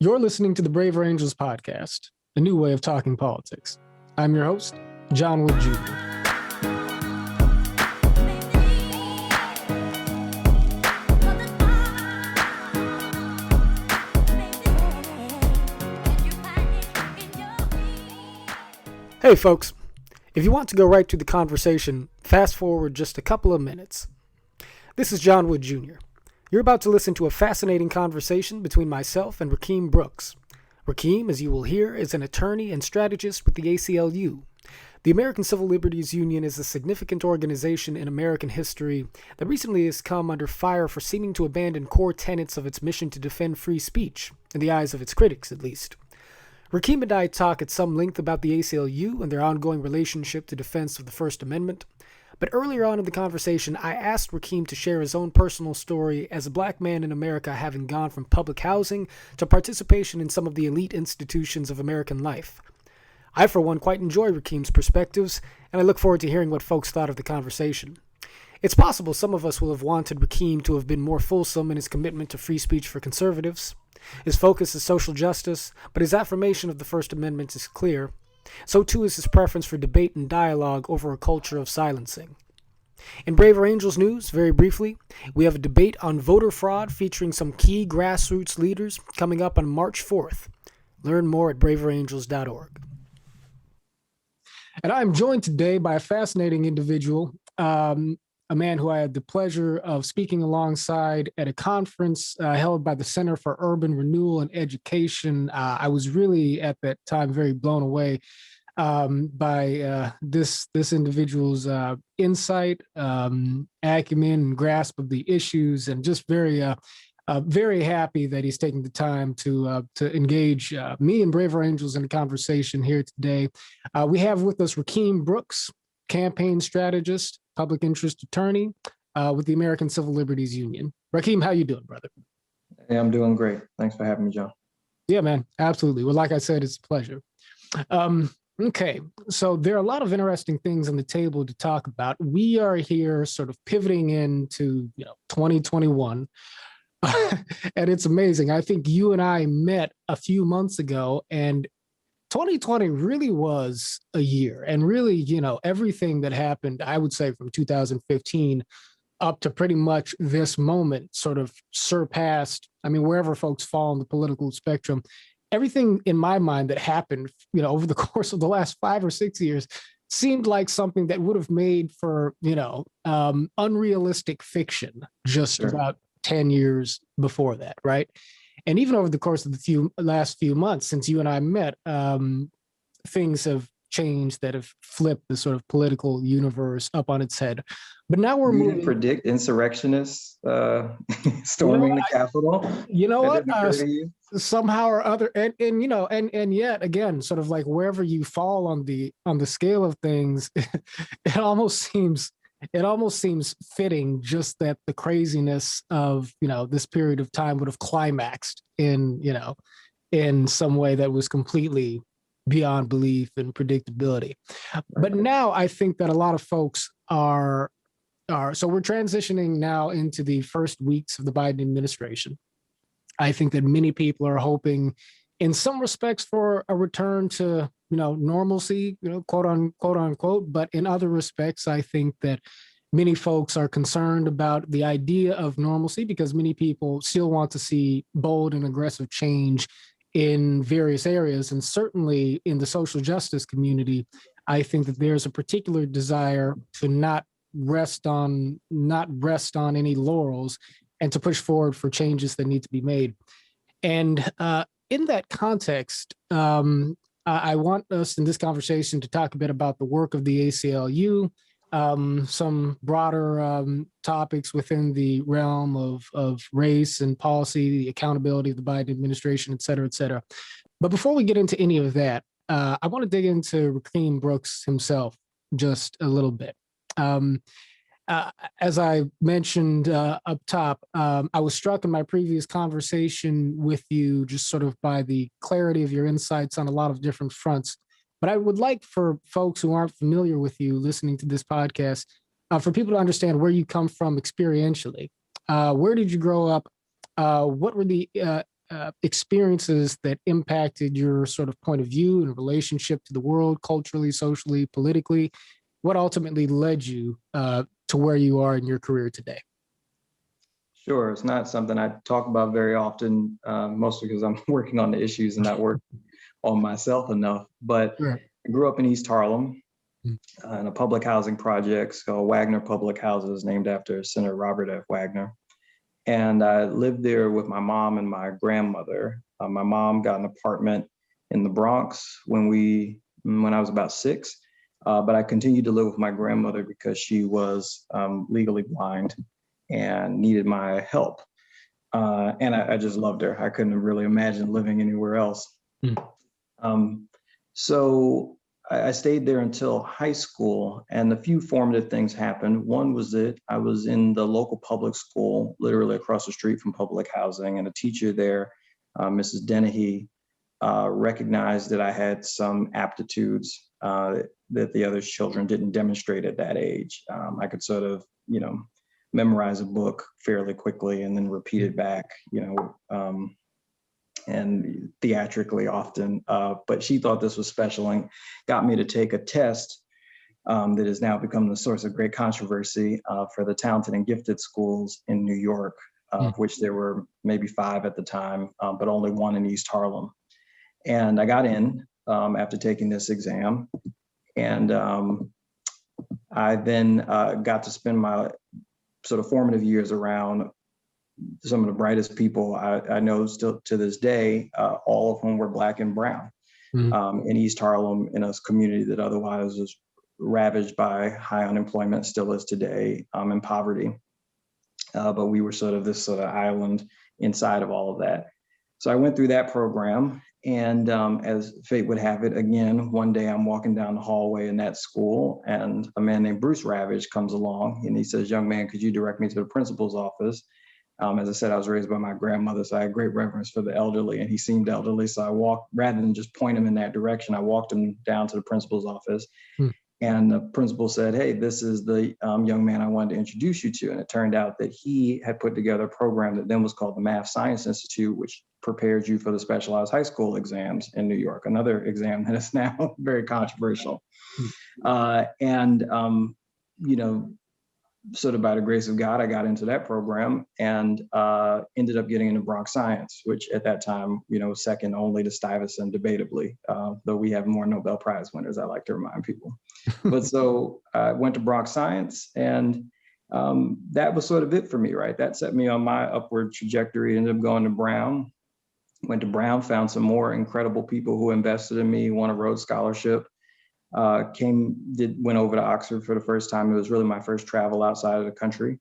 You're listening to the Braver Angels podcast, a new way of talking politics. I'm your host, John Wood Jr. Hey folks, if you want to go right to the conversation, fast forward just a couple of minutes. This is John Wood Jr. You're about to listen to a fascinating conversation between myself and Rakim Brooks. Rakim, as you will hear, is an attorney and strategist with the ACLU. The American Civil Liberties Union is a significant organization in American history that recently has come under fire for seeming to abandon core tenets of its mission to defend free speech, in the eyes of its critics at least. Rakim and I talk at some length about the ACLU and their ongoing relationship to defense of the First Amendment. But earlier on in the conversation, I asked Rakim to share his own personal story as a black man in America, having gone from public housing to participation in some of the elite institutions of American life. I, for one, quite enjoy Rakim's perspectives, and I look forward to hearing what folks thought of the conversation. It's possible some of us will have wanted Rakim to have been more fulsome in his commitment to free speech for conservatives. His focus is social justice, but his affirmation of the First Amendment is clear. So too is his preference for debate and dialogue over a culture of silencing. In Braver Angels news, very briefly, we have a debate on voter fraud featuring some key grassroots leaders coming up on March 4th. Learn more at braverangels.org. And I'm joined today by a fascinating individual, a man who I had the pleasure of speaking alongside at a conference held by the Center for Urban Renewal and Education. I was really at that time very blown away by this individual's insight, acumen, and grasp of the issues, and just very happy that he's taking the time to engage me and Braver Angels in a conversation here today. We have with us Rakim Brooks, campaign strategist, public interest attorney with the American Civil Liberties Union. Rakim, how you doing, brother? Hey, I'm doing great. Thanks for having me, John. Yeah, man, absolutely. Well, like I said, it's a pleasure. Okay, so there are a lot of interesting things on the table to talk about. We are here sort of pivoting into 2021. And it's amazing. I think you and I met a few months ago, and 2020 really was a year, and really, everything that happened, I would say from 2015 up to pretty much this moment sort of surpassed, wherever folks fall on the political spectrum, everything in my mind that happened, over the course of the last 5 or 6 years seemed like something that would have made for, unrealistic fiction just about 10 years before that, right? And even over the course of the last few months since you and I met, things have changed that have flipped the sort of political universe up on its head. But now we're moving. You predict insurrectionists storming the Capitol? You know what? Somehow or other, and yet again, sort of like wherever you fall on the scale of things, it almost seems fitting just that the craziness of, this period of time would have climaxed in some way that was completely beyond belief and predictability. But now I think that a lot of folks so we're transitioning now into the first weeks of the Biden administration. I think that many people are hoping in some respects for a return to, normalcy, quote unquote, but in other respects, I think that many folks are concerned about the idea of normalcy because many people still want to see bold and aggressive change in various areas. And certainly in the social justice community, I think that there's a particular desire to not rest on any laurels and to push forward for changes that need to be made. And in that context, I want us in this conversation to talk a bit about the work of the ACLU, some broader topics within the realm of race and policy, the accountability of the Biden administration, et cetera, et cetera. But before we get into any of that, I want to dig into Rakim Brooks himself just a little bit. As I mentioned up top, I was struck in my previous conversation with you just sort of by the clarity of your insights on a lot of different fronts. But I would like for folks who aren't familiar with you listening to this podcast, for people to understand where you come from experientially. Where did you grow up? What were the experiences that impacted your sort of point of view and relationship to the world, culturally, socially, politically? What ultimately led you to where you are in your career today? Sure. It's not something I talk about very often, mostly because I'm working on the issues and not working on myself enough. But Right. I grew up in East Harlem Mm. in a public housing project called Wagner Public Houses, named after Senator Robert F. Wagner. And I lived there with my mom and my grandmother. My mom got an apartment in the Bronx when I was about 6, but I continued to live with my grandmother because she was legally blind and needed my help. And I just loved her. I couldn't really imagine living anywhere else. Mm. So I stayed there until high school, and a few formative things happened. One was that I was in the local public school, literally across the street from public housing, and a teacher there, Mrs. Dennehy, recognized that I had some aptitudes that the other children didn't demonstrate at that age. I could sort of, memorize a book fairly quickly and then repeat it back, and theatrically often. But she thought this was special and got me to take a test that has now become the source of great controversy for the talented and gifted schools in New York, of which there were maybe 5 at the time, but only 1 in East Harlem. And I got in after taking this exam. And I then got to spend my sort of formative years around some of the brightest people I know still to this day, all of whom were Black and brown, in East Harlem, in a community that otherwise was ravaged by high unemployment, still is today, and poverty. But we were sort of this sort of island inside of all of that. So I went through that program, and as fate would have it, again, one day I'm walking down the hallway in that school, and a man named Bruce Ravage comes along, and he says, "Young man, could you direct me to the principal's office?" As I said, I was raised by my grandmother, so I had great reverence for the elderly, and he seemed elderly. So I walked, rather than just point him in that direction, I walked him down to the principal's office. And the principal said, "Hey, this is the young man I wanted to introduce you to." And it turned out that he had put together a program that then was called the Math Science Institute, which prepares you for the specialized high school exams in New York, another exam that is now very controversial. Sort of by the grace of God, I got into that program and ended up getting into Bronx Science, which at that time, was second only to Stuyvesant, debatably, though we have more Nobel Prize winners, I like to remind people. But so I went to Bronx Science, and that was sort of it for me, right? That set me on my upward trajectory. Ended up going to Brown. Went to Brown, found some more incredible people who invested in me, won a Rhodes Scholarship. Went over to Oxford for the first time. It was really my first travel outside of the country.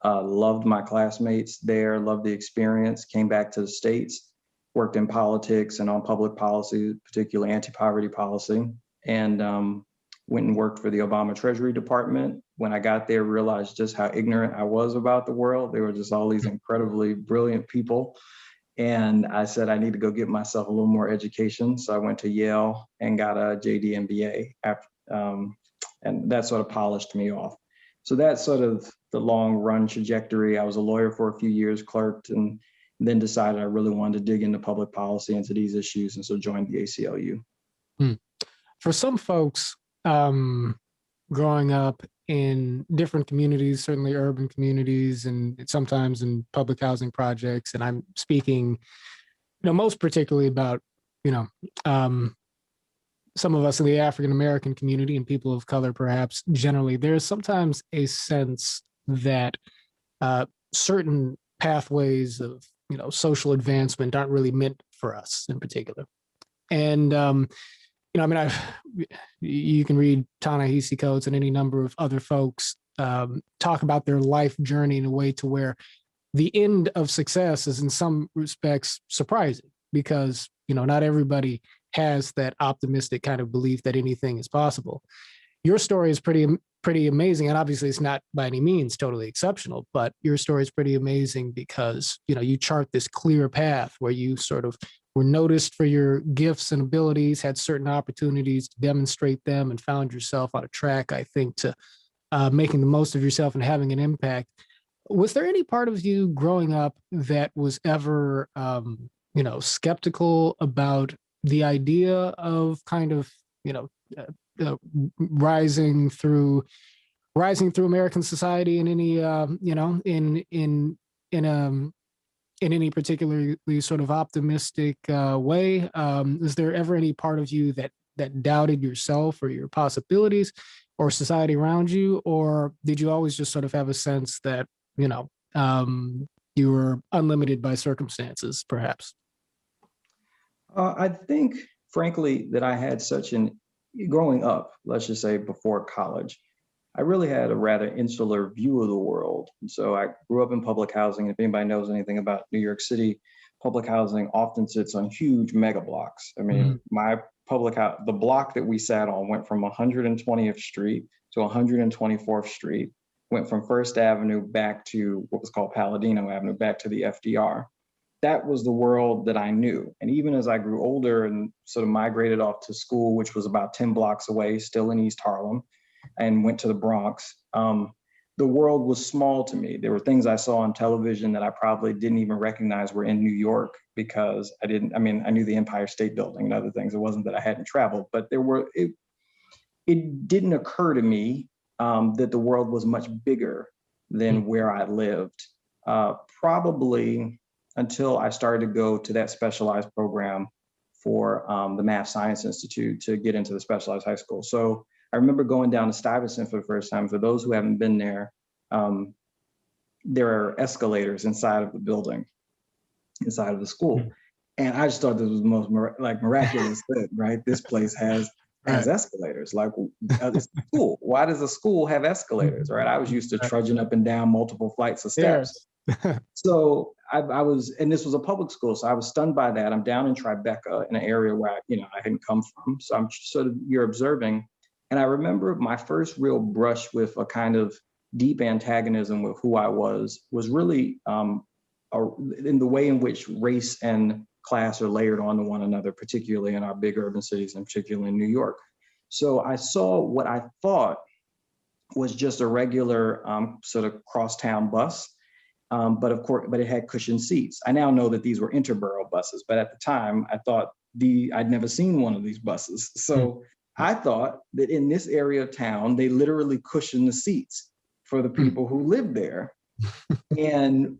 Loved my classmates there, loved the experience, came back to the States, worked in politics and on public policy, particularly anti-poverty policy, and went and worked for the Obama Treasury Department. When I got there, realized just how ignorant I was about the world. There were just all these incredibly brilliant people. And I said, I need to go get myself a little more education. So I went to Yale and got a JD MBA after, and that sort of polished me off. So that's sort of the long run trajectory. I was a lawyer for a few years, clerked, and then decided I really wanted to dig into public policy, into these issues, and so joined the ACLU. For some folks, growing up in different communities, certainly urban communities, and sometimes in public housing projects, and I'm speaking, most particularly about, some of us in the African American community and people of color, perhaps generally, there's sometimes a sense that certain pathways of, social advancement aren't really meant for us in particular. And you can read Ta-Nehisi Coates and any number of other folks talk about their life journey in a way to where the end of success is in some respects surprising, because, not everybody has that optimistic kind of belief that anything is possible. Your story is pretty amazing. And obviously it's not by any means totally exceptional, but your story is pretty amazing because, you chart this clear path where you sort of were noticed for your gifts and abilities, had certain opportunities to demonstrate them, and found yourself on a track, I think, to making the most of yourself and having an impact. Was there any part of you growing up that was ever skeptical about the idea of kind of, uh, uh, rising through American society in any, in any particularly sort of optimistic way? Is there ever any part of you that doubted yourself or your possibilities or society around you, or did you always just sort of have a sense that you were unlimited by circumstances, perhaps? I think, frankly, that I had growing up, let's just say before college, I really had a rather insular view of the world. And so I grew up in public housing. If anybody knows anything about New York City, public housing often sits on huge mega blocks. I mean, my the block that we sat on went from 120th Street to 124th Street, went from First Avenue back to what was called Palladino Avenue, back to the FDR. That was the world that I knew. And even as I grew older and sort of migrated off to school, which was about 10 blocks away, still in East Harlem, and went to the Bronx, the world was small to me. There were things I saw on television that I probably didn't even recognize were in New York because I knew the Empire State Building and other things. It wasn't that I hadn't traveled, but it didn't occur to me that the world was much bigger than where I lived. Probably until I started to go to that specialized program for the Math Science Institute to get into the specialized high school. So I remember going down to Stuyvesant for the first time. For those who haven't been there are escalators inside of the building, inside of the school. And I just thought this was the most miraculous thing, right? This place has escalators. Like, it's a school. Why does a school have escalators, right? I was used to trudging up and down multiple flights of steps. So I was, and this was a public school, so I was stunned by that. I'm down in Tribeca, in an area where I hadn't come from. So I'm sort of, you're observing. And I remember my first real brush with a kind of deep antagonism with who I was really in the way in which race and class are layered onto one another, particularly in our big urban cities and particularly in New York. So I saw what I thought was just a regular sort of crosstown bus. But it had cushioned seats. I now know that these were interborough buses, but at the time I thought I'd never seen one of these buses. So I thought that in this area of town, they literally cushioned the seats for the people who lived there, and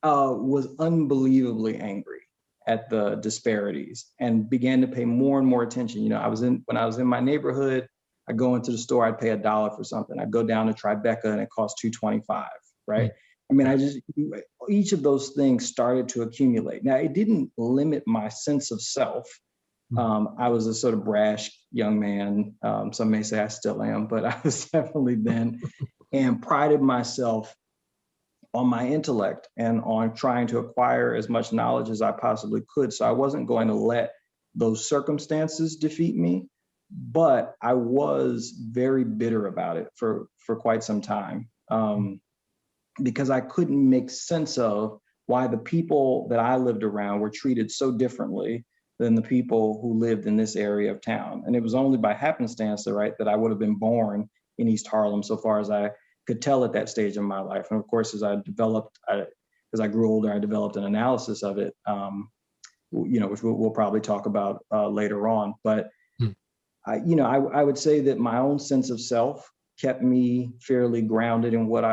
was unbelievably angry at the disparities and began to pay more and more attention. When I was in my neighborhood, I'd go into the store, I'd pay $1 for something. I'd go down to Tribeca and it cost $2.25, right? I mean, each of those things started to accumulate. Now, it didn't limit my sense of self. I was a sort of brash young man. Some may say I still am, but I was definitely then, and prided myself on my intellect and on trying to acquire as much knowledge as I possibly could. So I wasn't going to let those circumstances defeat me, but I was very bitter about it for quite some time. Because I couldn't make sense of why the people that I lived around were treated so differently than the people who lived in this area of town. And it was only by happenstance, right, that I would have been born in East Harlem, so far as I could tell at that stage in my life. And of course, as I grew older, I developed an analysis of it, which we'll probably talk about later on. But I would say that my own sense of self kept me fairly grounded in what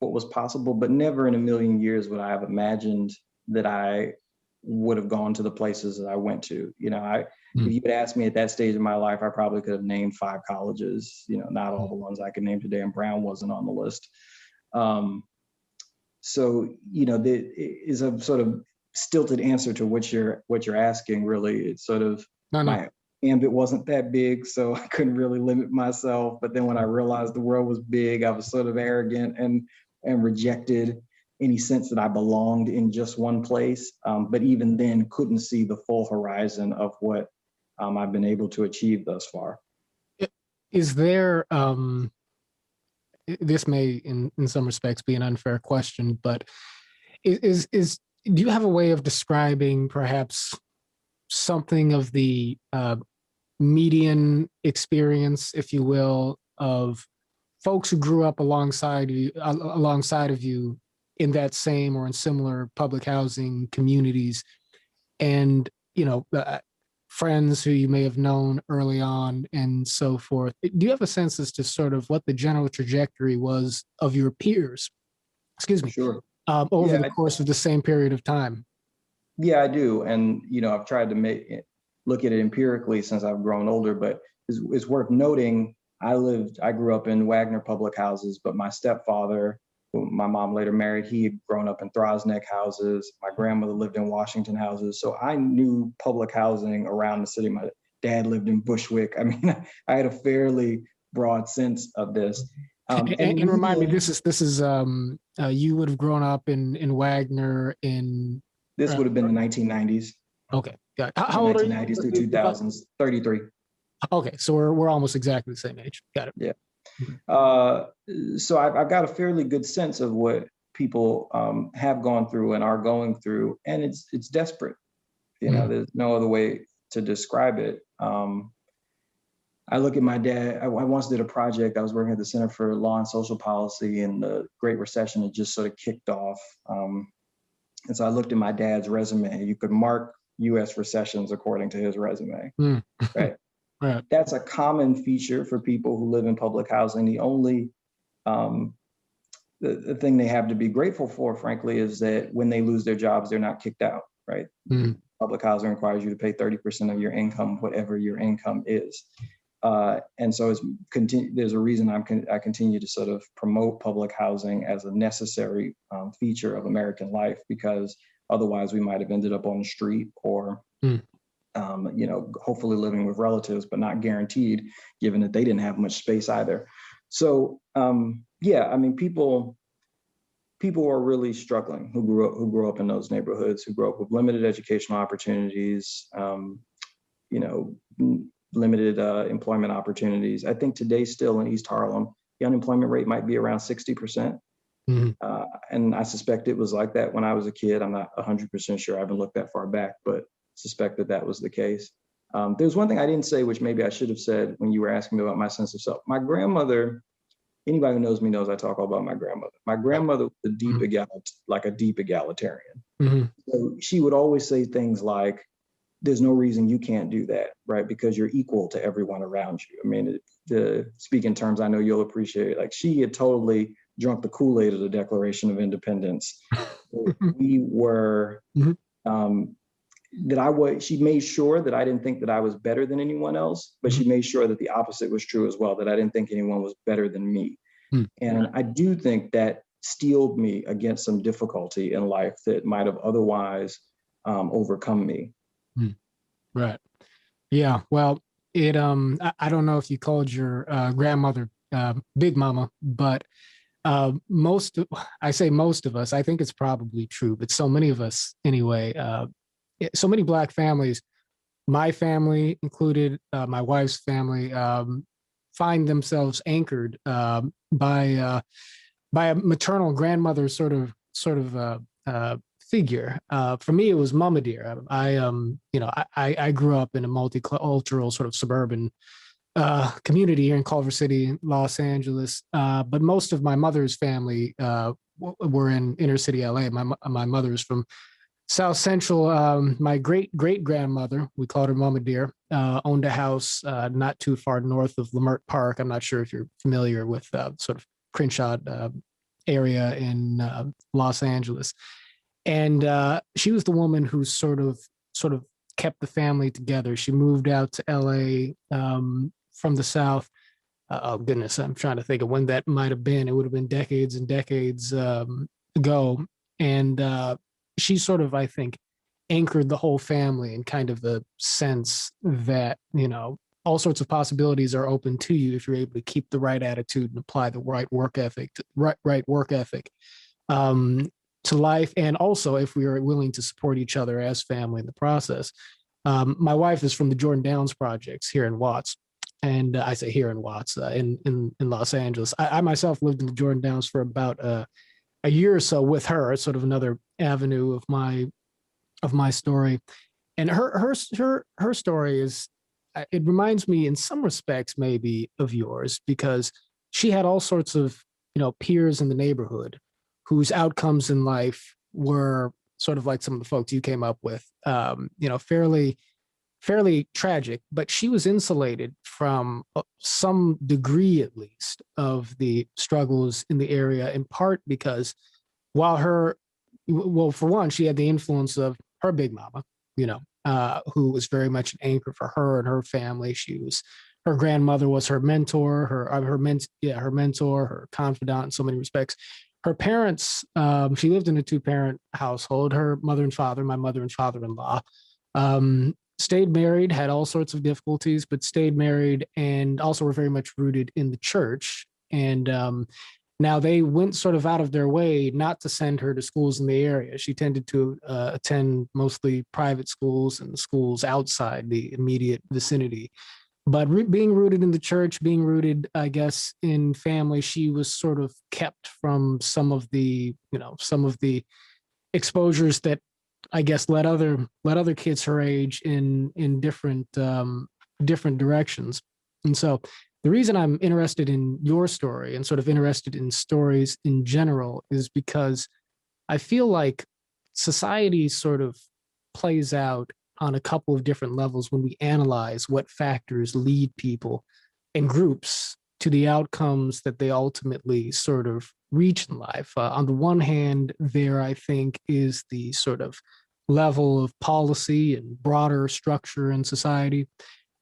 was possible, but never in a million years would I have imagined that I would have gone to the places that I went to. If you had asked me at that stage of my life, I probably could have named 5 colleges, not all the ones I could name today, and Brown wasn't on the list. So, there is a sort of stilted answer to what you're asking, really. It's sort of my ambit wasn't that big, so I couldn't really limit myself. But then when I realized the world was big, I was sort of arrogant and rejected any sense that I belonged in just one place. But even then couldn't see the full horizon of what I've been able to achieve thus far. Is there, this may in some respects be an unfair question, but do you have a way of describing perhaps something of the median experience, if you will, of folks who grew up alongside of you in that same or in similar public housing communities, and friends who you may have known early on and so forth. Do you have a sense as to sort of what the general trajectory was of your peers, excuse me, Sure. over Yeah, the course of the same period of time? yeah, I do. And, I've tried to look at it empirically since I've grown older, but it's worth noting, I grew up in Wagner public houses, but my stepfather, who my mom later married, he had grown up in Throsneck houses. My grandmother lived in Washington houses. So I knew public housing around the city. My dad lived in Bushwick. I mean, I had a fairly broad sense of this. And remind me, this is you would have grown up in Wagner in. This would have been the 1990s. Okay, got it. How old are you? 1990s through 2000s, 33. Okay, so we're almost exactly the same age. Got it. Yeah. So I've got a fairly good sense of what people have gone through and are going through, and it's desperate. There's no other way to describe it. I look at my dad. I once did a project. I was working at the Center for Law and Social Policy, and the Great Recession had just sort of kicked off. And so I looked at my dad's resume. You could mark U.S. recessions according to his resume, right? Right. That's a common feature for people who live in public housing. The only the thing they have to be grateful for, frankly, is that when they lose their jobs, they're not kicked out, right? Public housing requires you to pay 30% of your income, whatever your income is. And so there's a reason I continue to sort of promote public housing as a necessary feature of American life, because otherwise we might have ended up on the street or hopefully living with relatives, but not guaranteed, given that they didn't have much space either. So, I mean, people are really struggling who grew up in those neighborhoods, who grew up with limited educational opportunities, limited employment opportunities. I think today still in East Harlem, the unemployment rate might be around 60%. And I suspect it was like that when I was a kid. I'm not 100% sure. I haven't looked that far back, but suspect that was the case. There's one thing I didn't say, which maybe I should have said when you were asking me about my sense of self. My grandmother, anybody who knows me knows I talk all about my grandmother. My grandmother was a deep egalitarian. So she would always say things like, there's no reason you can't do that, right? Because you're equal to everyone around you. I mean, to speak in terms I know you'll appreciate, like she had totally drunk the Kool-Aid of the Declaration of Independence. We were, she made sure that I didn't think that I was better than anyone else, but she made sure that the opposite was true as well, that I didn't think anyone was better than me. And I do think that steeled me against some difficulty in life that might have otherwise overcome me. Right. Yeah. Well, I don't know if you called your grandmother Big Mama, but most of us, I think it's probably true, but so many of us anyway, so many Black families, my family included, my wife's family, find themselves anchored by a maternal grandmother sort of figure. For me, it was Mama Dear. I grew up in a multicultural sort of suburban community here in Culver City, Los Angeles. But most of my mother's family were in inner city LA. My mother's from South Central. My great grandmother, we called her Mama Dear, owned a house not too far north of Leimert Park. I'm not sure if you're familiar with sort of Crenshaw area in Los Angeles. And she was the woman who sort of kept the family together. She moved out to LA from the South. Oh goodness, I'm trying to think of when that might have been. It would have been decades and decades ago. And she sort of, I think, anchored the whole family in kind of the sense that, all sorts of possibilities are open to you if you're able to keep the right attitude and apply the right work ethic, to life. And also if we are willing to support each other as family in the process. My wife is from the Jordan Downs projects here in Watts. And I say here in Watts, in Los Angeles. I myself lived in the Jordan Downs for about a year or so with her. It's sort of another avenue of my story. And her story is, it reminds me in some respects maybe of yours, because she had all sorts of, peers in the neighborhood whose outcomes in life were sort of like some of the folks you came up with, fairly tragic, but she was insulated from some degree, at least, of the struggles in the area, in part because while for one, she had the influence of her big mama, who was very much an anchor for her and her family. Her grandmother was her mentor, her mentor, her confidant in so many respects. Her parents, she lived in a 2-parent household. Her mother and father, my mother and father-in-law, stayed married, had all sorts of difficulties, but stayed married and also were very much rooted in the church. And now they went sort of out of their way not to send her to schools in the area. She tended to attend mostly private schools and schools outside the immediate vicinity. But being rooted in the church, being rooted, I guess, in family, she was sort of kept from some of the exposures that I guess led other kids her age in different directions. And so the reason I'm interested in your story and sort of interested in stories in general is because I feel like society sort of plays out on a couple of different levels when we analyze what factors lead people and groups to the outcomes that they ultimately sort of reach in life. On the one hand, there, I think, is the sort of level of policy and broader structure in society,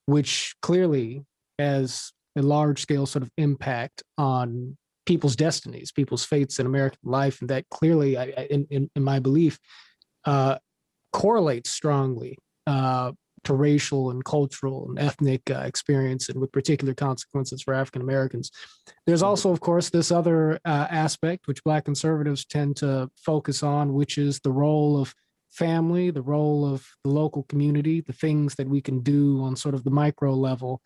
which clearly has a large scale sort of impact on people's destinies, people's fates in American life. And that clearly, in my belief, correlates strongly to racial and cultural and ethnic experience, and with particular consequences for African Americans. There's also, of course, this other aspect which Black conservatives tend to focus on, which is the role of family, the role of the local community, the things that we can do on sort of the micro level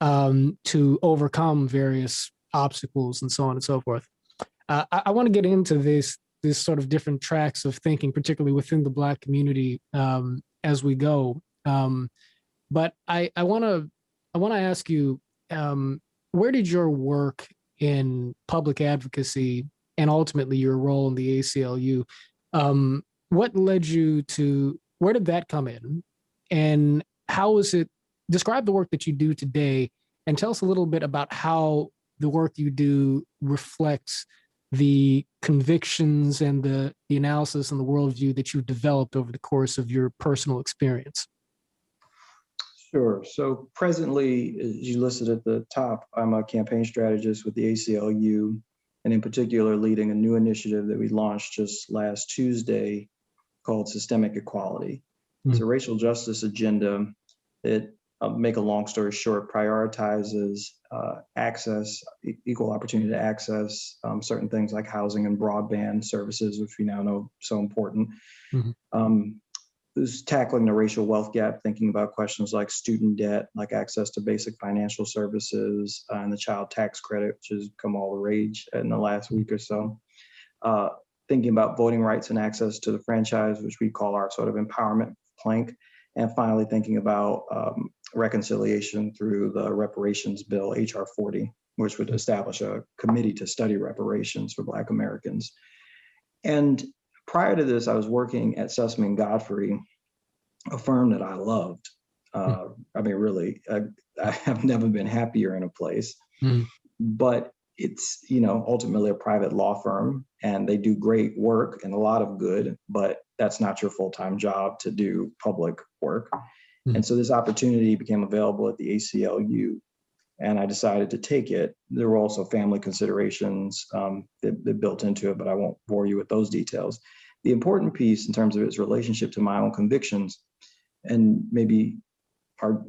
to overcome various obstacles and so on and so forth. I want to get into this sort of different tracks of thinking, particularly within the Black community as we go. But I want to ask you, where did your work in public advocacy and ultimately your role in the ACLU, what led you to, where did that come in? And how is it, describe the work that you do today and tell us a little bit about how the work you do reflects the convictions and the analysis and the worldview that you've developed over the course of your personal experience. Sure. So presently, as you listed at the top, I'm a campaign strategist with the ACLU, and in particular, leading a new initiative that we launched just last Tuesday called Systemic Equality. It's a racial justice agenda that, make a long story short, prioritizes access, equal opportunity to access certain things like housing and broadband services, which we now know so important. Who's tackling the racial wealth gap, thinking about questions like student debt, like access to basic financial services, and the child tax credit, which has come all the rage in the last week or so. Thinking about voting rights and access to the franchise, which we call our sort of empowerment plank. And finally, thinking about reconciliation through the reparations bill, HR 40, which would establish a committee to study reparations for Black Americans. And prior to this, I was working at Sussman Godfrey, a firm that I loved. I mean, really, I have never been happier in a place. But it's, ultimately a private law firm, and they do great work and a lot of good, but that's not your full-time job to do public work. And so this opportunity became available at the ACLU, and I decided to take it. There were also family considerations that built into it, but I won't bore you with those details. The important piece in terms of its relationship to my own convictions, and maybe are,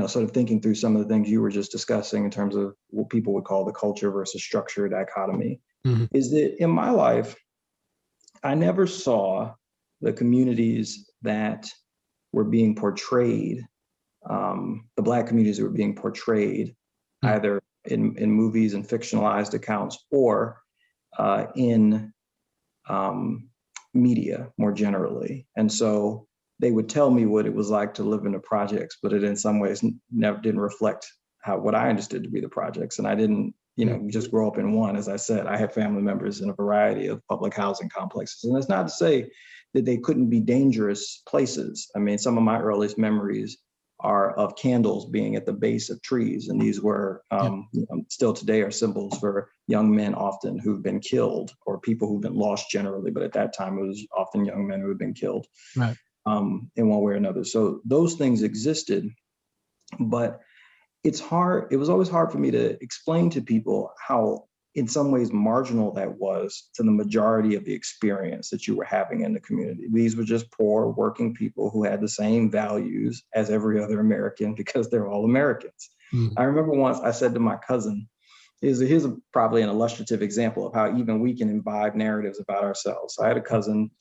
sort of thinking through some of the things you were just discussing in terms of what people would call the culture versus structure dichotomy, is that in my life, I never saw the communities that were being portrayed, the Black communities that were being portrayed either in movies and fictionalized accounts or in media more generally. And so they would tell me what it was like to live in the projects, but it in some ways didn't reflect what I understood to be the projects. And I didn't, just grow up in one. As I said, I have family members in a variety of public housing complexes. And that's not to say that they couldn't be dangerous places. I mean, some of my earliest memories are of candles being at the base of trees. And these were still today are symbols for young men often who've been killed, or people who've been lost generally. But at that time, it was often young men who had been killed in one way or another. So those things existed, but it's hard. It was always hard for me to explain to people how, in some ways, marginal that was to the majority of the experience that you were having in the community. These were just poor working people who had the same values as every other American because they're all Americans. I remember once I said to my cousin, here's probably an illustrative example of how even we can imbibe narratives about ourselves. So I had a cousin,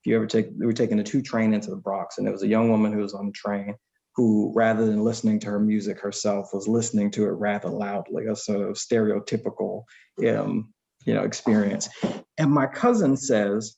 we were taking a 2 train into the Bronx, and there was a young woman who was on the train who, rather than listening to her music herself, was listening to it rather loudly, a sort of stereotypical, experience. And my cousin says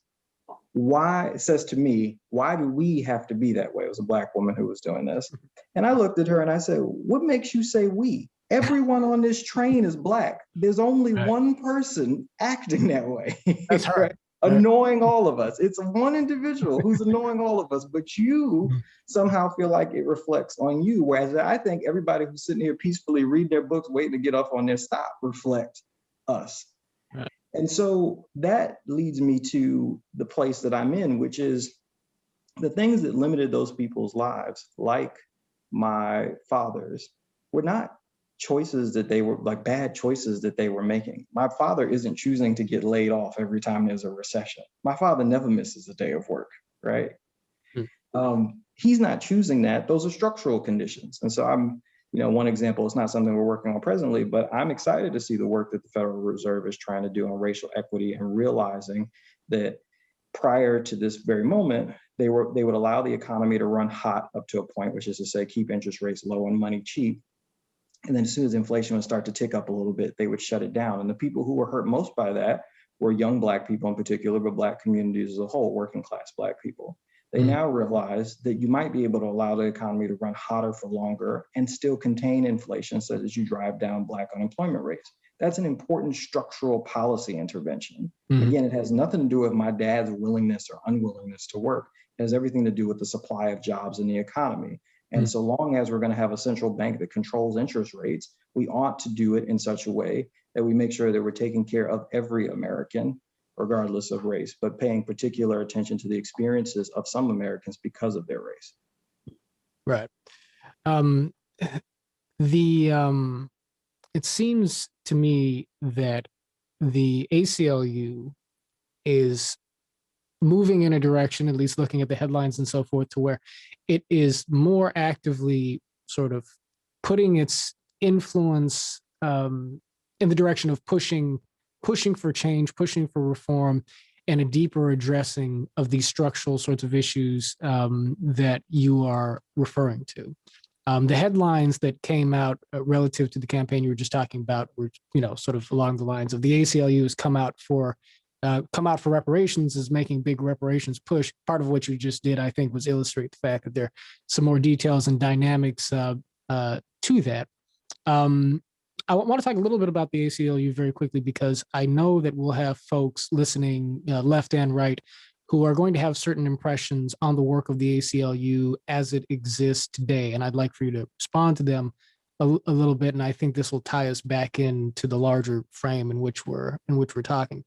to me, why do we have to be that way? It was a Black woman who was doing this. And I looked at her and I said, what makes you say we? Everyone on this train is Black. There's only one person acting that way. That's her. Annoying all of us. It's one individual who's annoying all of us, but you somehow feel like it reflects on you. Whereas I think everybody who's sitting here peacefully reading their books, waiting to get off on their stop, reflect us. Right. And so that leads me to the place that I'm in, which is the things that limited those people's lives, like my father's, were not choices that they were like bad choices that they were making. My father isn't choosing to get laid off every time there's a recession. My father never misses a day of work, right? He's not choosing that. Those are structural conditions. And so I'm, one example, it's not something we're working on presently, but I'm excited to see the work that the Federal Reserve is trying to do on racial equity and realizing that prior to this very moment, they would allow the economy to run hot up to a point, which is to say, keep interest rates low and money cheap. And then as soon as inflation would start to tick up a little bit, they would shut it down. And the people who were hurt most by that were young Black people in particular, but Black communities as a whole, working class Black people. They now realize that you might be able to allow the economy to run hotter for longer and still contain inflation so that you drive down Black unemployment rates. That's an important structural policy intervention. Again, it has nothing to do with my dad's willingness or unwillingness to work. It has everything to do with the supply of jobs in the economy. And so long as we're going to have a central bank that controls interest rates, we ought to do it in such a way that we make sure that we're taking care of every American, regardless of race, but paying particular attention to the experiences of some Americans because of their race. Right. It seems to me that the ACLU is moving in a direction, at least looking at the headlines and so forth, to where it is more actively sort of putting its influence in the direction of pushing for change, pushing for reform, and a deeper addressing of these structural sorts of issues that you are referring to. The headlines that came out relative to the campaign you were just talking about were, sort of along the lines of the ACLU has come out for reparations, is making big reparations push. Part of what you just did, I think, was illustrate the fact that there are some more details and dynamics to that. I want to talk a little bit about the ACLU very quickly, because I know that we'll have folks listening left and right who are going to have certain impressions on the work of the ACLU as it exists today. And I'd like for you to respond to them a little bit. And I think this will tie us back into the larger frame in which we're talking.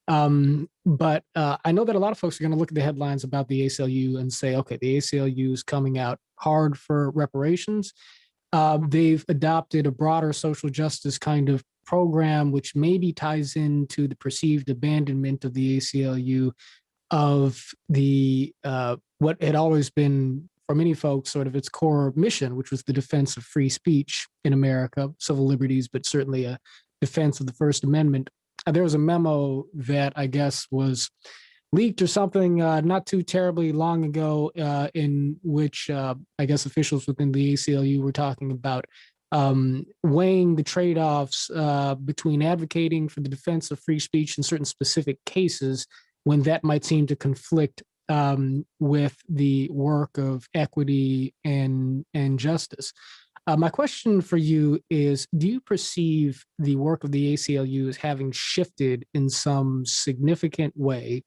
But I know that a lot of folks are going to look at the headlines about the ACLU and say, okay, the ACLU is coming out hard for reparations. They've adopted a broader social justice kind of program, which maybe ties into the perceived abandonment of the ACLU of the what had always been, for many folks, sort of its core mission, which was the defense of free speech in America, civil liberties, but certainly a defense of the First Amendment. There was a memo that I guess was leaked or something not too terribly long ago in which I guess officials within the ACLU were talking about weighing the trade-offs between advocating for the defense of free speech in certain specific cases when that might seem to conflict with the work of equity and justice. My question for you is, do you perceive the work of the ACLU as having shifted in some significant way?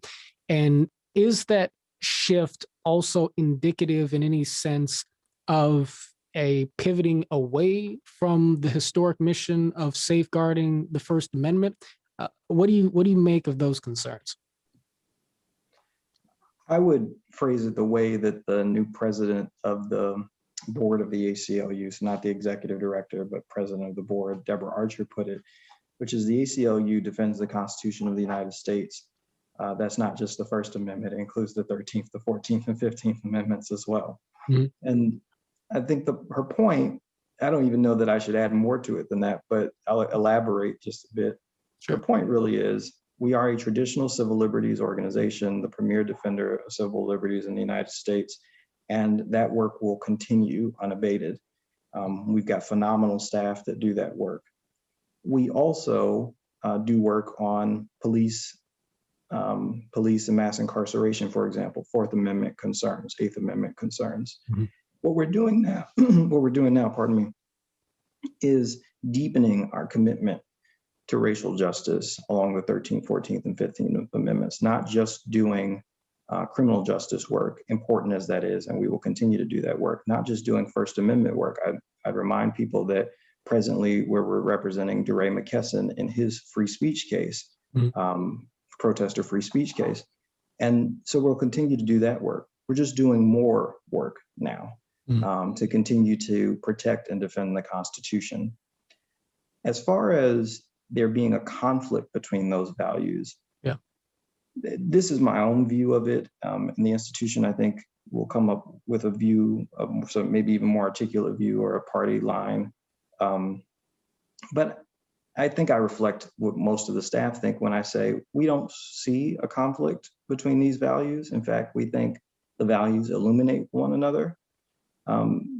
And is that shift also indicative in any sense of a pivoting away from the historic mission of safeguarding the First Amendment? What do you make of those concerns? I would phrase it the way that the new president of the board of the ACLU, so not the executive director, but president of the board, Deborah Archer, put it, which is the ACLU defends the Constitution of the United States. That's not just the First Amendment. It includes the 13th, the 14th, and 15th Amendments as well. Mm-hmm. And I think her point, I don't even know that I should add more to it than that, but I'll elaborate just a bit. Sure. Her point really is, we are a traditional civil liberties organization, the premier defender of civil liberties in the United States, and that work will continue unabated. We've got phenomenal staff that do that work. We also do work on police and mass incarceration, for example, Fourth Amendment concerns, Eighth Amendment concerns. Mm-hmm. What we're doing now, pardon me, is deepening our commitment to racial justice along the 13th, 14th, and 15th Amendments, not just doing criminal justice work, important as that is, and we will continue to do that work, not just doing First Amendment work. I'd remind people that presently where we're representing DeRay McKesson in his free speech case, protester free speech case. And so we'll continue to do that work. We're just doing more work now to continue to protect and defend the Constitution. As far as there being a conflict between those values, this is my own view of it. And the institution, I think, will come up with a view, so maybe even more articulate view or a party line. But I think I reflect what most of the staff think when I say we don't see a conflict between these values. In fact, we think the values illuminate one another.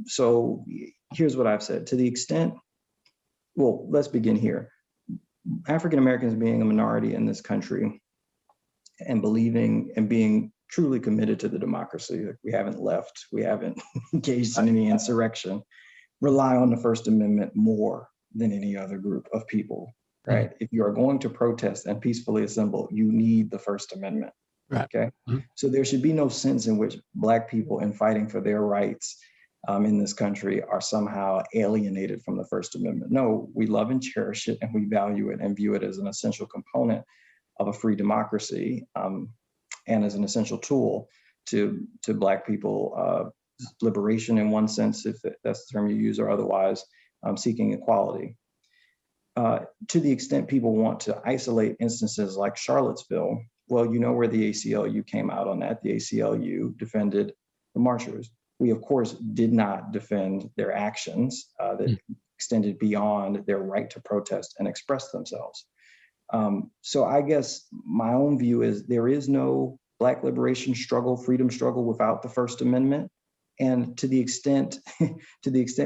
So here's what I've said. To the extent, well, let's begin here. African Americans being a minority in this country and believing and being truly committed to the democracy, we haven't left, we haven't engaged in any insurrection, rely on the First Amendment more than any other group of people, right? Mm-hmm. If you are going to protest and peacefully assemble, you need the First Amendment, right? Okay? Mm-hmm. So there should be no sense in which Black people in fighting for their rights in this country are somehow alienated from the First Amendment. No, we love and cherish it, and we value it and view it as an essential component of a free democracy, and as an essential tool to Black people, liberation in one sense, if that's the term you use, or otherwise seeking equality. To the extent people want to isolate instances like Charlottesville, well, you know where the ACLU came out on that. The ACLU defended the marchers. We, of course, did not defend their actions that extended beyond their right to protest and express themselves. So I guess my own view is there is no Black liberation struggle, freedom struggle without the First Amendment. And to the extent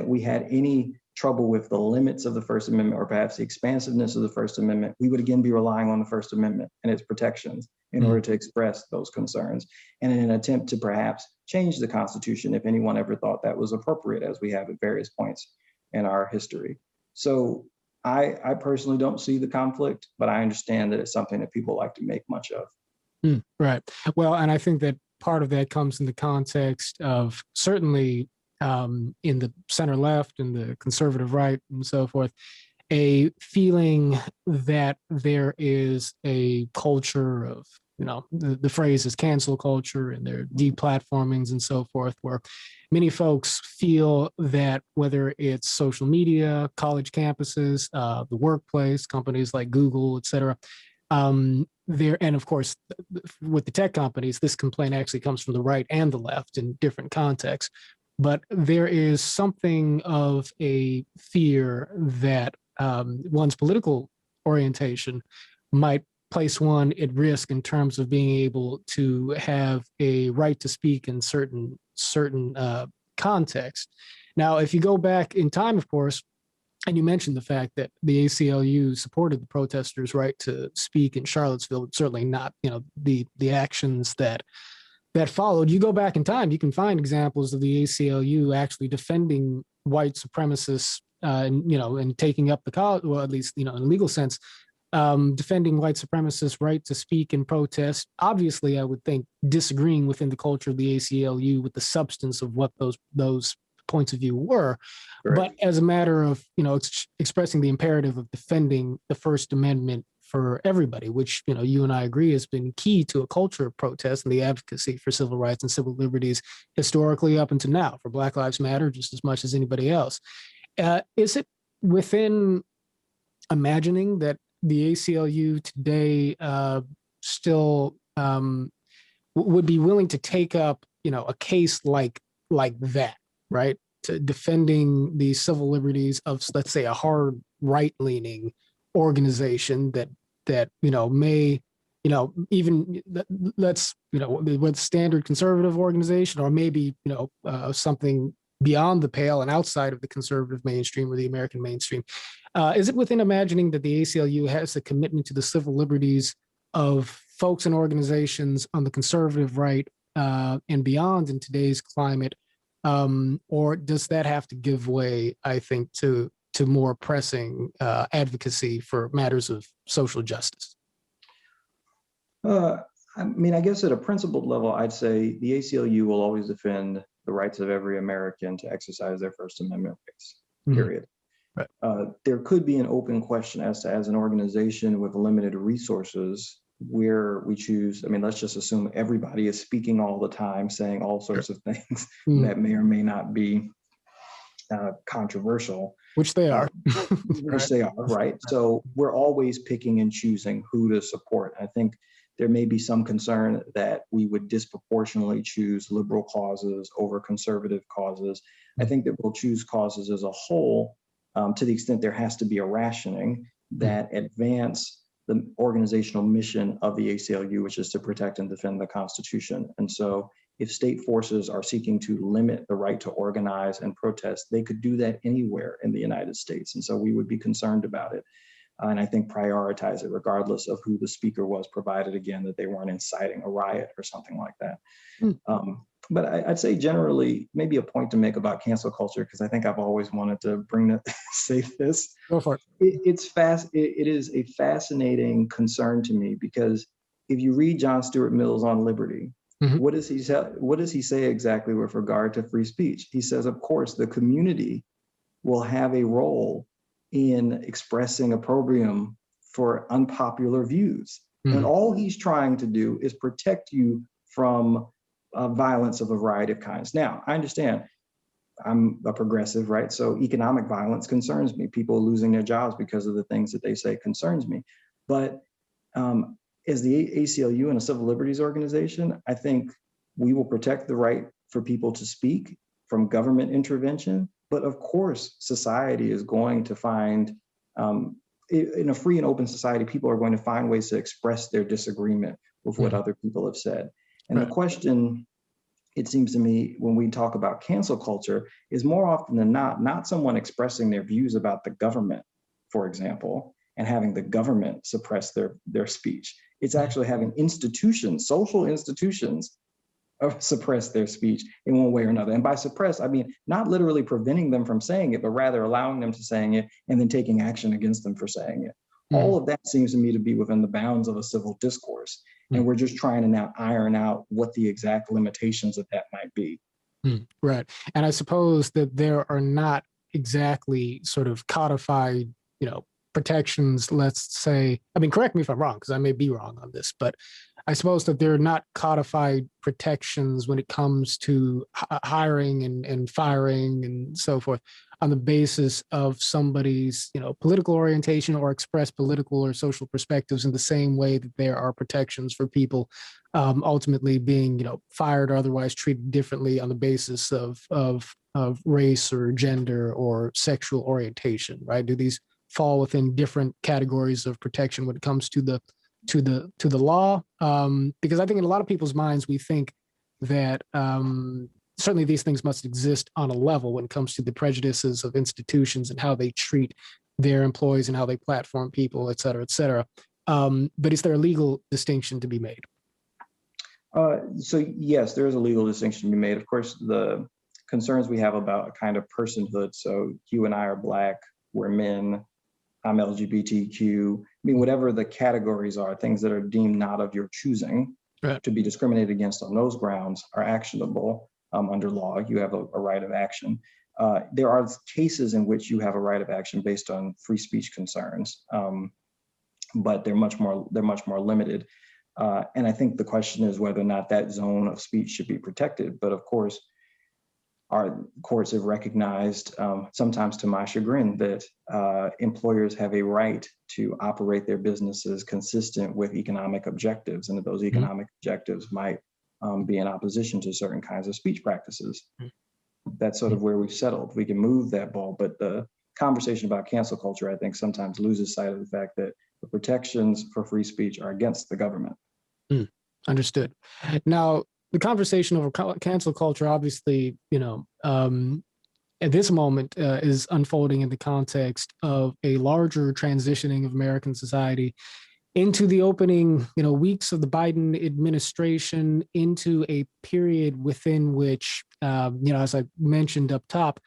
we had any trouble with the limits of the First Amendment, or perhaps the expansiveness of the First Amendment, we would again be relying on the First Amendment and its protections in order to express those concerns, and in an attempt to perhaps change the Constitution if anyone ever thought that was appropriate, as we have at various points in our history. So I personally don't see the conflict, but I understand that it's something that people like to make much of. Right. Well, and I think that part of that comes in the context of certainly in the center left and the conservative right and so forth, a feeling that there is a culture of, the phrase is cancel culture, and their deplatformings and so forth, where many folks feel that whether it's social media, college campuses, the workplace, companies like Google, et cetera, there, and of course, with the tech companies, this complaint actually comes from the right and the left in different contexts. But there is something of a fear that one's political orientation might place one at risk in terms of being able to have a right to speak in certain contexts. Now, if you go back in time, of course, and you mentioned the fact that the ACLU supported the protesters' right to speak in Charlottesville, certainly not, the actions that followed. You go back in time, you can find examples of the ACLU actually defending white supremacists, and taking up the cause, well, at least, in a legal sense, defending white supremacists' right to speak and protest. Obviously, I would think disagreeing within the culture of the ACLU with the substance of what those points of view were, Correct. but as a matter of expressing the imperative of defending the First Amendment for everybody, which you and I agree has been key to a culture of protest and the advocacy for civil rights and civil liberties historically up until now, for Black Lives Matter just as much as anybody else. Is it within imagining that the ACLU today still would be willing to take up a case like that, right? To defending the civil liberties of, let's say, a hard right-leaning organization that may even let's with standard conservative organization, or maybe something beyond the pale and outside of the conservative mainstream or the American mainstream. Is it within imagining that the ACLU has a commitment to the civil liberties of folks and organizations on the conservative right and beyond in today's climate, or does that have to give way, I think, to more pressing advocacy for matters of social justice? I guess at a principled level, I'd say the ACLU will always defend the rights of every American to exercise their First Amendment rights, period. Right. There could be an open question as an organization with limited resources where we choose, let's just assume everybody is speaking all the time, saying all sorts of things that may or may not be controversial. Which they are. Which they are, right? So we're always picking and choosing who to support. I think there may be some concern that we would disproportionately choose liberal causes over conservative causes. I think that we'll choose causes as a whole to the extent there has to be a rationing that advance the organizational mission of the ACLU, which is to protect and defend the Constitution. And so if state forces are seeking to limit the right to organize and protest, they could do that anywhere in the United States. And so we would be concerned about it. And I think prioritize it regardless of who the speaker was, provided again that they weren't inciting a riot or something like that. But I'd say generally, maybe a point to make about cancel culture, because I think I've always wanted to say this. Go for it. It is a fascinating concern to me, because if you read John Stuart Mill's On Liberty, what does he say exactly with regard to free speech? He says, of course, the community will have a role in expressing opprobrium for unpopular views. And all he's trying to do is protect you from violence of a variety of kinds. Now, I understand I'm a progressive, right? So economic violence concerns me. People losing their jobs because of the things that they say concerns me. But as the ACLU and a civil liberties organization, I think we will protect the right for people to speak from government intervention. But of course, society is going to find, in a free and open society, people are going to find ways to express their disagreement with what other people have said. And the question, it seems to me, when we talk about cancel culture, is more often than not someone expressing their views about the government, for example, and having the government suppress their speech. It's actually having institutions, social institutions, suppress their speech in one way or another. And by suppress, I mean not literally preventing them from saying it, but rather allowing them to saying it and then taking action against them for saying it. All of that seems to me to be within the bounds of a civil discourse. And we're just trying to now iron out what the exact limitations of that might be. Right. And I suppose that there are not exactly sort of codified, protections, let's say, correct me if I'm wrong, because I may be wrong on this, but I suppose that there are not codified protections when it comes to hiring and firing and so forth on the basis of somebody's, political orientation or expressed political or social perspectives, in the same way that there are protections for people ultimately being, fired or otherwise treated differently on the basis of race or gender or sexual orientation, right? Do these fall within different categories of protection when it comes to the law? Because I think in a lot of people's minds, we think that certainly these things must exist on a level when it comes to the prejudices of institutions and how they treat their employees and how they platform people, et cetera, et cetera. But is there a legal distinction to be made? So yes, there is a legal distinction to be made. Of course, the concerns we have about a kind of personhood. So you and I are Black, we're men, I'm LGBTQ, mean, whatever the categories are, things that are deemed not of your choosing, Right. to be discriminated against on those grounds are actionable under law. You have a right of action. There are cases in which you have a right of action based on free speech concerns, but they're much more limited. And I think the question is whether or not that zone of speech should be protected. But of course, our courts have recognized, sometimes to my chagrin, that employers have a right to operate their businesses consistent with economic objectives, and that those economic objectives might be in opposition to certain kinds of speech practices. That's sort of where we've settled. We can move that ball, but the conversation about cancel culture, I think, sometimes loses sight of the fact that the protections for free speech are against the government. Understood. Now, the conversation over cancel culture, obviously, at this moment is unfolding in the context of a larger transitioning of American society into the opening, weeks of the Biden administration, into a period within which, as I mentioned up top,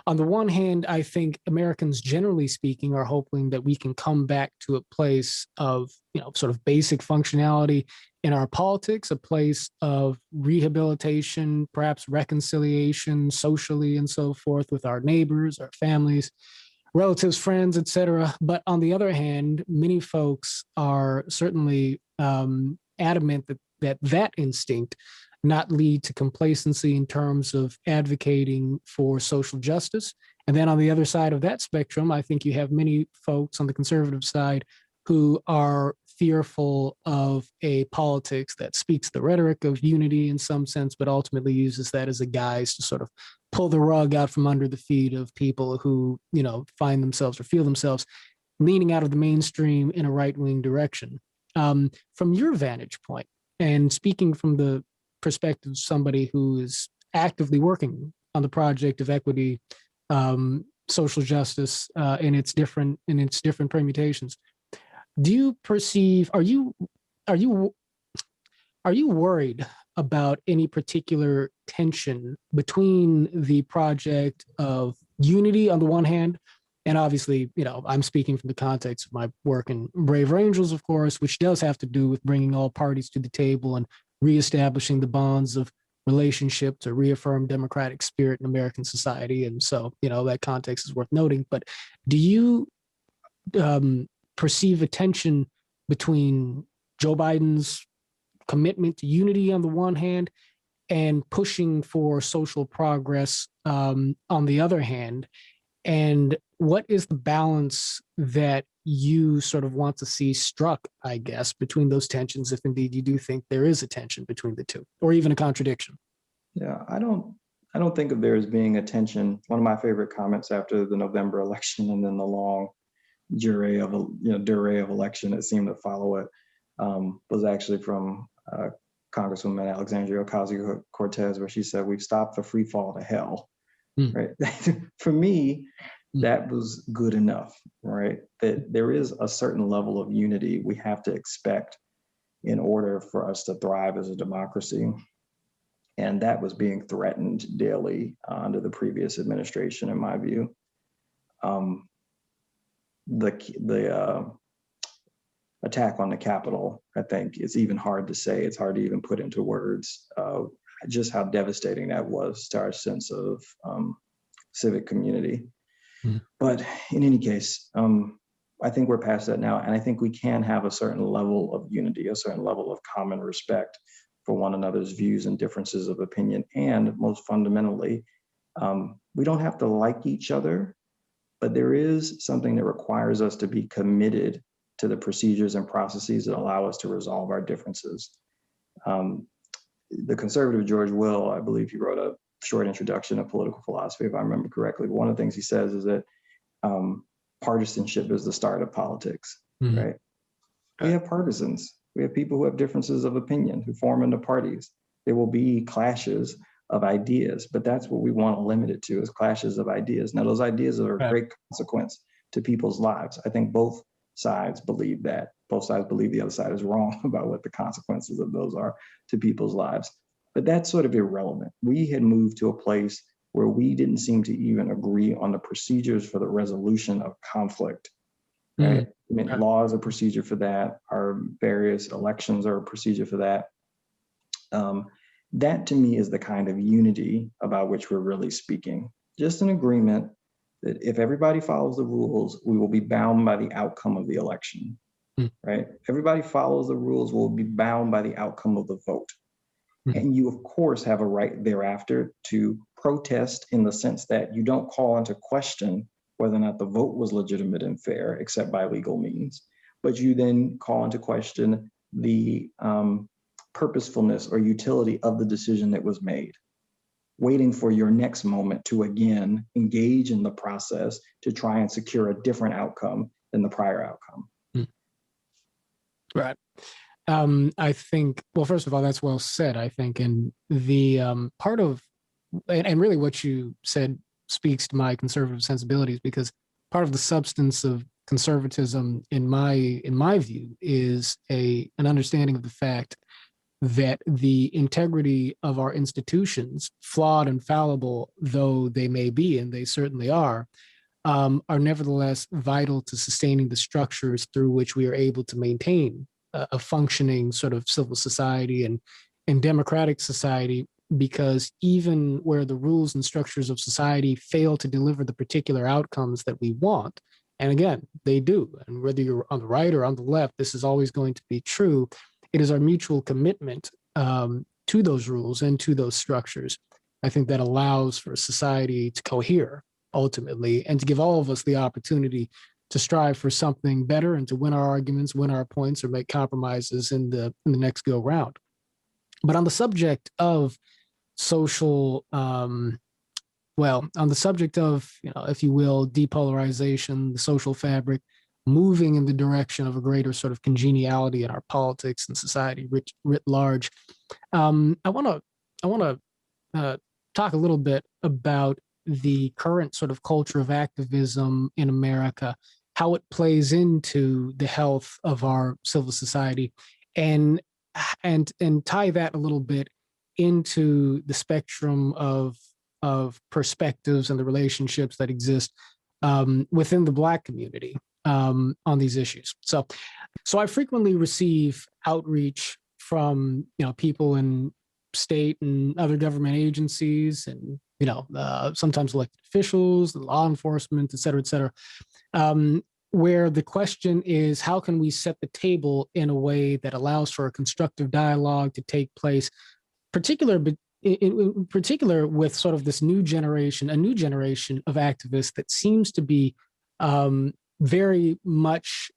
on the one hand, I think Americans, generally speaking, are hoping that we can come back to a place of, sort of basic functionality in our politics, a place of rehabilitation, perhaps reconciliation socially and so forth with our neighbors, our families, relatives, friends, et cetera. But on the other hand, many folks are certainly adamant that instinct not lead to complacency in terms of advocating for social justice. And then on the other side of that spectrum, I think you have many folks on the conservative side who are fearful of a politics that speaks the rhetoric of unity in some sense, but ultimately uses that as a guise to sort of pull the rug out from under the feet of people who, find themselves or feel themselves leaning out of the mainstream in a right-wing direction. From your vantage point, and speaking from the perspective of somebody who is actively working on the project of equity, social justice in its different permutations, do you perceive? Are you worried about any particular tension between the project of unity on the one hand, and obviously, I'm speaking from the context of my work in Brave Angels, of course, which does have to do with bringing all parties to the table and reestablishing the bonds of relationship to reaffirm democratic spirit in American society. And so, that context is worth noting. But do you perceive a tension between Joe Biden's commitment to unity on the one hand and pushing for social progress on the other hand? And what is the balance that you sort of want to see struck, I guess, between those tensions, if indeed you do think there is a tension between the two, or even a contradiction? Yeah, I don't think of there as being a tension. One of my favorite comments after the November election and then the long durée of election that seemed to follow it was actually from Congresswoman Alexandria Ocasio-Cortez, where she said, "We've stopped the free fall to hell." Right. For me, that was good enough, right? That there is a certain level of unity we have to expect in order for us to thrive as a democracy. And that was being threatened daily under the previous administration, in my view. The attack on the Capitol, I think it's even hard to say. It's hard to even put into words just how devastating that was to our sense of civic community. But in any case, I think we're past that now. And I think we can have a certain level of unity, a certain level of common respect for one another's views and differences of opinion. And most fundamentally, we don't have to like each other, but there is something that requires us to be committed to the procedures and processes that allow us to resolve our differences. The conservative George Will, I believe he wrote a short introduction of political philosophy, if I remember correctly. One of the things he says is that partisanship is the start of politics, right? We have partisans. We have people who have differences of opinion, who form into parties. There will be clashes of ideas, but that's what we want to limit it to, is clashes of ideas. Now, those ideas are of great consequence to people's lives. I think both sides believe that. Both sides believe the other side is wrong about what the consequences of those are to people's lives. But that's sort of irrelevant. We had moved to a place where we didn't seem to even agree on the procedures for the resolution of conflict. right? I mean, law is a procedure for that. Our various elections are a procedure for that. That to me is the kind of unity about which we're really speaking. Just an agreement that if everybody follows the rules, we will be bound by the outcome of the election, right? Everybody follows the rules, will be bound by the outcome of the vote. And you, of course, have a right thereafter to protest in the sense that you don't call into question whether or not the vote was legitimate and fair, except by legal means. But you then call into question the purposefulness or utility of the decision that was made, waiting for your next moment to again engage in the process to try and secure a different outcome than the prior outcome. Right. I think, well, first of all, that's well said, I think. And the part of, and really what you said speaks to my conservative sensibilities, because part of the substance of conservatism in my view is an understanding of the fact that the integrity of our institutions, flawed and fallible though they may be, and they certainly are nevertheless vital to sustaining the structures through which we are able to maintain a functioning sort of civil society and democratic society, because even where the rules and structures of society fail to deliver the particular outcomes that we want, and again, they do, and whether you're on the right or on the left, this is always going to be true, it is our mutual commitment to those rules and to those structures, I think, that allows for society to cohere ultimately, and to give all of us the opportunity to strive for something better and to win our arguments, win our points, or make compromises in the next go round. But on the subject of social, on the subject of, if you will, depolarization, the social fabric, moving in the direction of a greater sort of congeniality in our politics and society writ large, I want to talk a little bit about the current sort of culture of activism in America, how it plays into the health of our civil society, and tie that a little bit into the spectrum of perspectives and the relationships that exist within the Black community on these issues. So I frequently receive outreach from people in state and other government agencies, and sometimes elected officials, law enforcement, et cetera, where the question is, how can we set the table in a way that allows for a constructive dialogue to take place, in particular with sort of this a new generation of activists that seems to be very much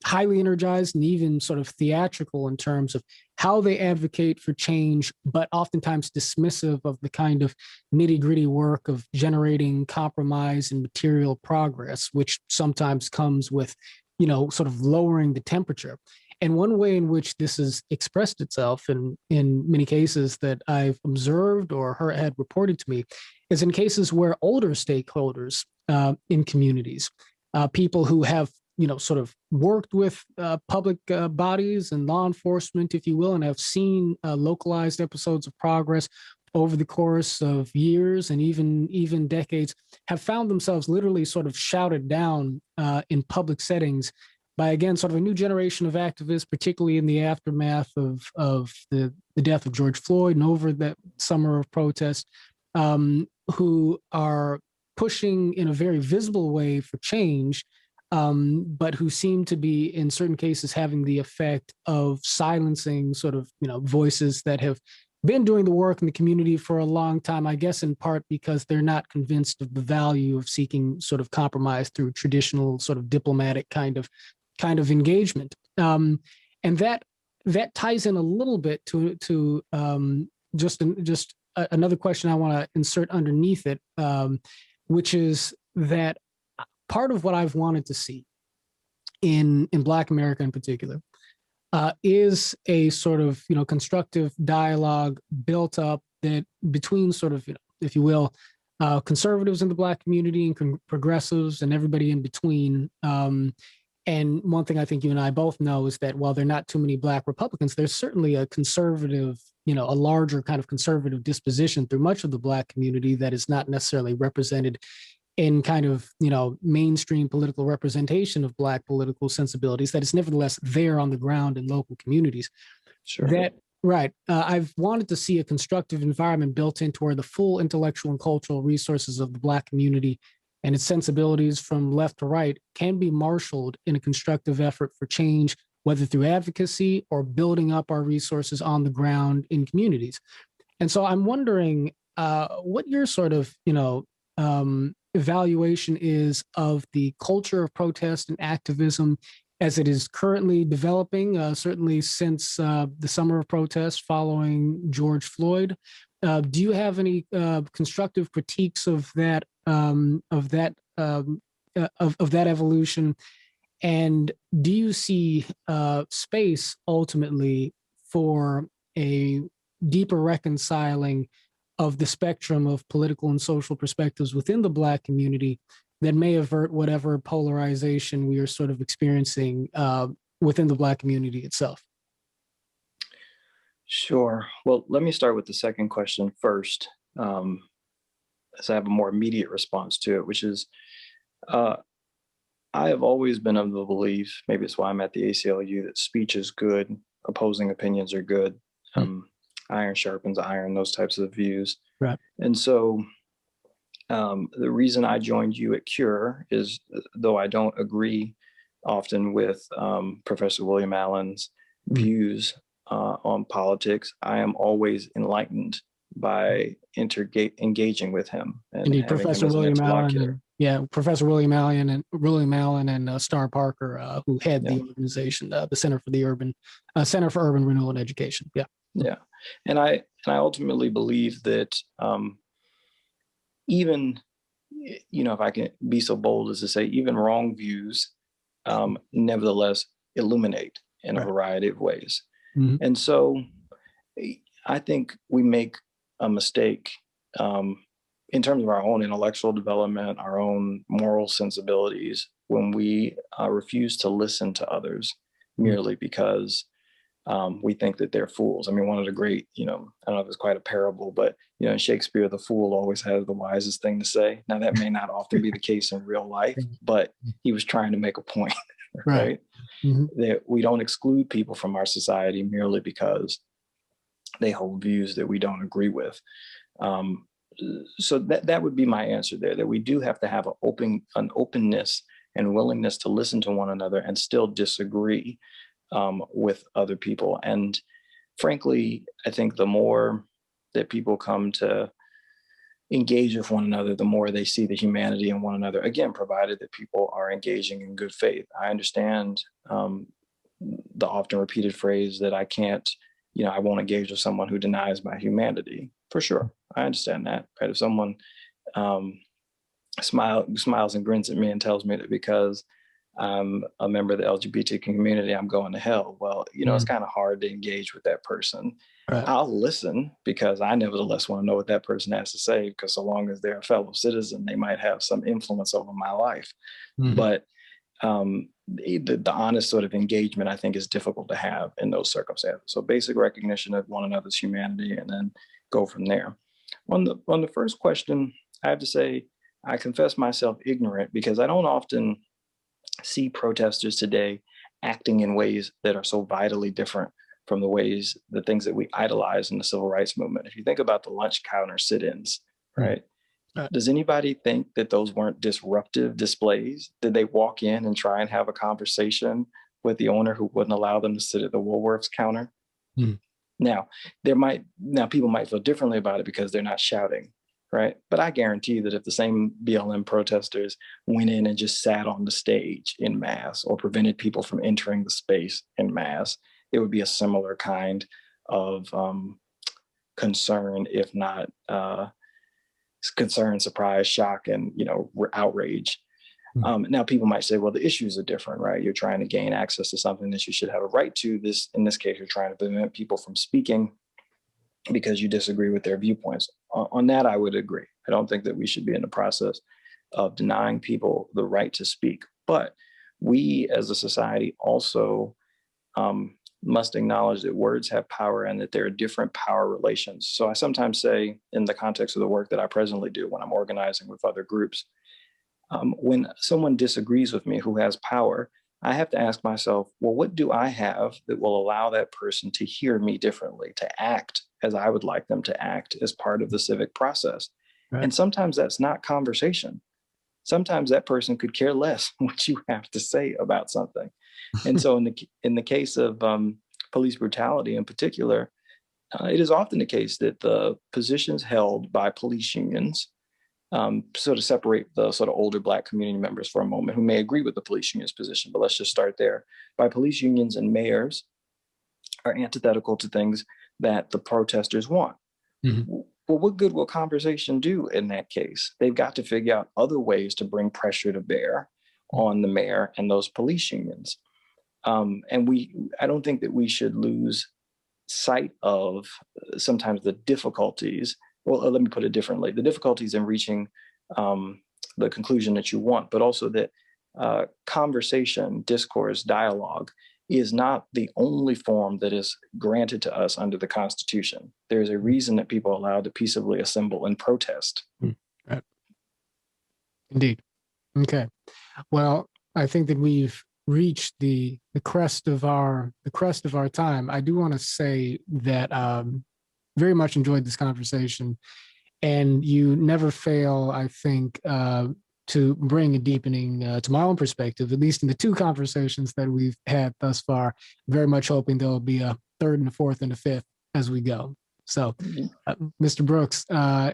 highly energized and even sort of theatrical in terms of how they advocate for change, but oftentimes dismissive of the kind of nitty-gritty work of generating compromise and material progress, which sometimes comes with, sort of lowering the temperature. And one way in which this has expressed itself in many cases that I've observed or had reported to me is in cases where older stakeholders in communities, people who have sort of worked with public bodies and law enforcement, if you will, and have seen localized episodes of progress over the course of years and even decades, have found themselves literally sort of shouted down in public settings by, again, sort of a new generation of activists, particularly in the aftermath of the death of George Floyd and over that summer of protest, who are pushing in a very visible way for change, but who seem to be, in certain cases, having the effect of silencing sort of, voices that have been doing the work in the community for a long time, I guess in part because they're not convinced of the value of seeking sort of compromise through traditional sort of diplomatic kind of engagement. And that ties in a little bit to just another question I want to insert underneath it, which is that part of what I've wanted to see in Black America in particular is a sort of constructive dialogue built up that between sort of if you will conservatives in the Black community and progressives and everybody in between. And one thing I think you and I both know is that while there are not too many Black Republicans, there's certainly a conservative, a larger kind of conservative disposition through much of the Black community that is not necessarily represented in kind of, mainstream political representation of Black political sensibilities, that it's nevertheless there on the ground in local communities. Sure. Right. I've wanted to see a constructive environment built into where the full intellectual and cultural resources of the Black community and its sensibilities from left to right can be marshaled in a constructive effort for change, whether through advocacy or building up our resources on the ground in communities. And so I'm wondering what your sort of, evaluation is of the culture of protest and activism as it is currently developing, certainly since the summer of protest following George Floyd. Do you have any constructive critiques of that evolution? And do you see space ultimately for a deeper reconciling of the spectrum of political and social perspectives within the Black community that may avert whatever polarization we are sort of experiencing within the Black community itself? Sure. Well, let me start with the second question first, as I have a more immediate response to it, which is I have always been of the belief, maybe it's why I'm at the ACLU, that speech is good, opposing opinions are good. Iron sharpens iron, those types of views. Right. And so the reason I joined you at CURE is, though I don't agree often with Professor William Allen's views on politics, I am always enlightened by engaging with him. And indeed, Professor William Allen. Professor William Allen and Star Parker, who head the organization, the Center for Urban Renewal and Education. Yeah. And I ultimately believe that even, if I can be so bold as to say, even wrong views nevertheless illuminate in a variety of ways. Mm-hmm. And so I think we make a mistake in terms of our own intellectual development, our own moral sensibilities, when we refuse to listen to others merely because we think that they're fools. I mean, one of the great, I don't know if it's quite a parable, but, in Shakespeare, the fool always has the wisest thing to say. Now, that may not often be the case in real life, but he was trying to make a point, right? Mm-hmm. That we don't exclude people from our society merely because they hold views that we don't agree with. So that would be my answer there, that we do have to have an openness and willingness to listen to one another and still disagree with other people. And frankly, I think the more that people come to engage with one another, the more they see the humanity in one another, again, provided that people are engaging in good faith. I understand the often repeated phrase that I can't, I won't engage with someone who denies my humanity. For sure. I understand that, right? If someone smiles and grins at me and tells me that because I'm a member of the LGBT community, I'm going to hell. Well, it's kind of hard to engage with that person. Right. I'll listen because I nevertheless want to know what that person has to say, because so long as they're a fellow citizen, they might have some influence over my life. Mm-hmm. But the honest sort of engagement, I think, is difficult to have in those circumstances. So basic recognition of one another's humanity and then go from there. On the first question, I have to say, I confess myself ignorant because I don't often see protesters today acting in ways that are so vitally different from the things that we idolize in the civil rights movement. If you think about the lunch counter sit-ins, right? Does anybody think that those weren't disruptive displays? Did they walk in and try and have a conversation with the owner who wouldn't allow them to sit at the Woolworths counter? Now, people might feel differently about it because they're not shouting, right? But I guarantee that if the same BLM protesters went in and just sat on the stage in mass or prevented people from entering the space in mass, it would be a similar kind of concern, if not concern, surprise, shock, and outrage. Now, people might say, well, the issues are different, right? You're trying to gain access to something that you should have a right to. In this case, you're trying to prevent people from speaking because you disagree with their viewpoints. On that, I would agree. I don't think that we should be in the process of denying people the right to speak. But we, as a society, also must acknowledge that words have power and that there are different power relations. So I sometimes say, in the context of the work that I presently do when I'm organizing with other groups, When someone disagrees with me who has power, I have to ask myself, well, what do I have that will allow that person to hear me differently, to act as I would like them to act as part of the civic process? Right. And sometimes that's not conversation. Sometimes that person could care less what you have to say about something. And so in the case of police brutality in particular, it is often the case that the positions held by police unions, so to separate the sort of older Black community members for a moment who may agree with the police union's position, but let's just start there. By police unions and mayors are antithetical to things that the protesters want. Mm-hmm. Well, what good will conversation do in that case? They've got to figure out other ways to bring pressure to bear on the mayor and those police unions. And I don't think that we should lose sight of sometimes the difficulties. Well, let me put it differently. The difficulties in reaching the conclusion that you want, but also that conversation, discourse, dialogue is not the only form that is granted to us under the Constitution. There's a reason that people are allowed to peaceably assemble and protest. Right. Indeed. Okay. Well, I think that we've reached the crest of our time. I do want to say that very much enjoyed this conversation, and you never fail, I think, to bring a deepening to my own perspective, at least in the two conversations that we've had thus far. Very much hoping there'll be a third and a fourth and a fifth as we go. So, Mr. Brooks,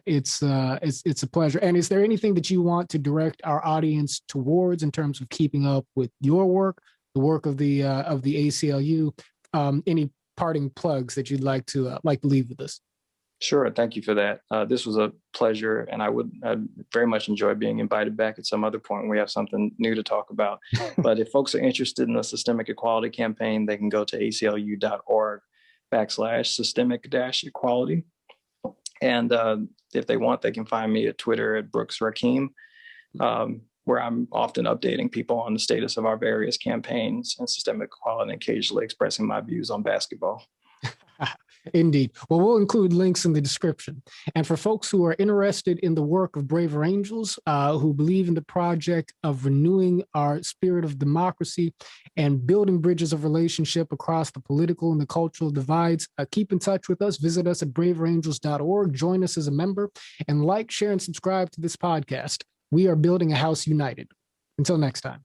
it's a pleasure. And is there anything that you want to direct our audience towards in terms of keeping up with your work, the work of the ACLU? Any parting plugs that you'd like to leave with us? Sure. Thank you for that. This was a pleasure, and I'd very much enjoy being invited back at some other point when we have something new to talk about. But if folks are interested in the Systemic Equality Campaign, they can go to aclu.org/systemic-equality. And if they want, they can find me at Twitter at Brooks Rakim, where I'm often updating people on the status of our various campaigns and systemic equality, and occasionally expressing my views on basketball. Indeed. Well, we'll include links in the description. And for folks who are interested in the work of Braver Angels, who believe in the project of renewing our spirit of democracy and building bridges of relationship across the political and the cultural divides, keep in touch with us. Visit us at braverangels.org. Join us as a member, and like, share, and subscribe to this podcast. We are building a house united. Until next time.